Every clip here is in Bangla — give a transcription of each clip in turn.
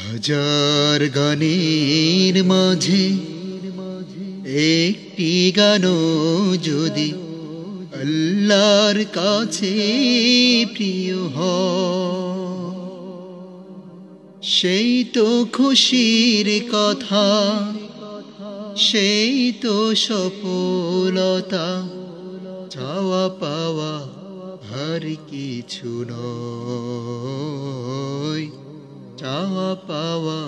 হাজার গানের মাঝে একটি গানও যদি আল্লাহর কাছে প্রিয় হয়, সেই তো খুশির কথা, সেই তো সফলতা। চাওয়া পাওয়া আর কিছু নয়, চাওয়া পাওয়া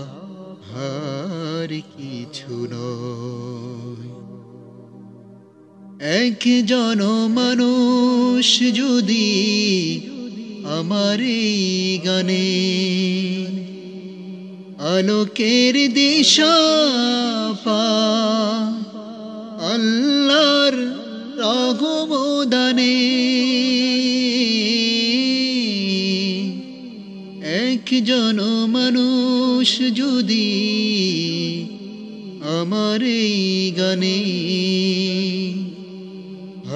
আর কিছু নয়। এক জনমানুষ যদি আমার এই গানে আলোকের দিশা পায়, আল্লাহর রহমদানে এক জনমানুষ যদি আমার এই গানে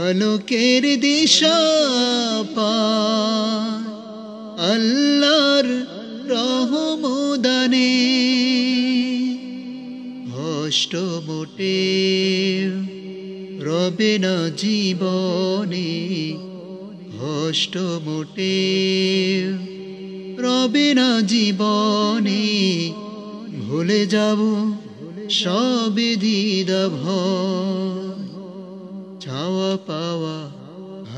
আলোকের দিশা পায়, আল্লাহর রহমদানে কষ্ট মোটে রবে না জীবনে, কষ্ট মোটে রবে না জীবনে। ভুলে যাব সবে দ্বিধা ভয়, চাওয়া পাওয়া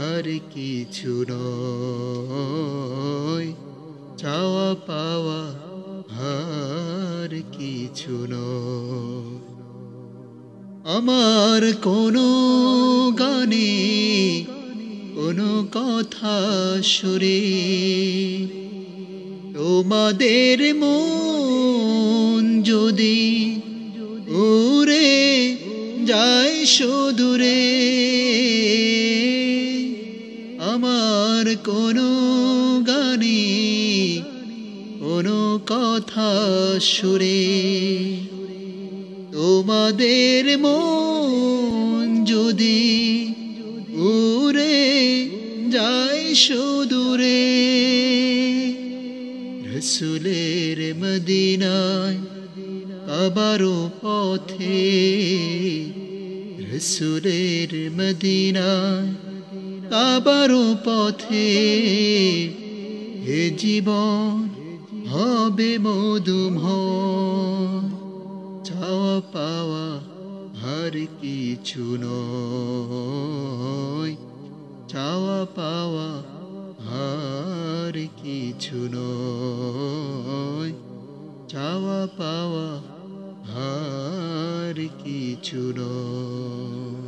আর কিছু নয়, চাওয়া পাওয়া আর কিছু নয়। আমার কোনো গানে কোনো কথা সুরে তোমাদের মন যদি উড়ে যায় সুদূরে, আমার কোনো গানে কোনো কথা সুরে তোমাদের মন যদি উড়ে যায় সুদূরে, রসুলের মদিনায় কাবারো পথে, রসুলের মদিনায় কাবারো পথে, হে জীবন হবে মধুময়। চাওয়া পাওয়া আর কিছু নয়, চাওয়া পাওয়া আর কিছু নয়, চাওয়া পাওয়া আর কিছু নয়।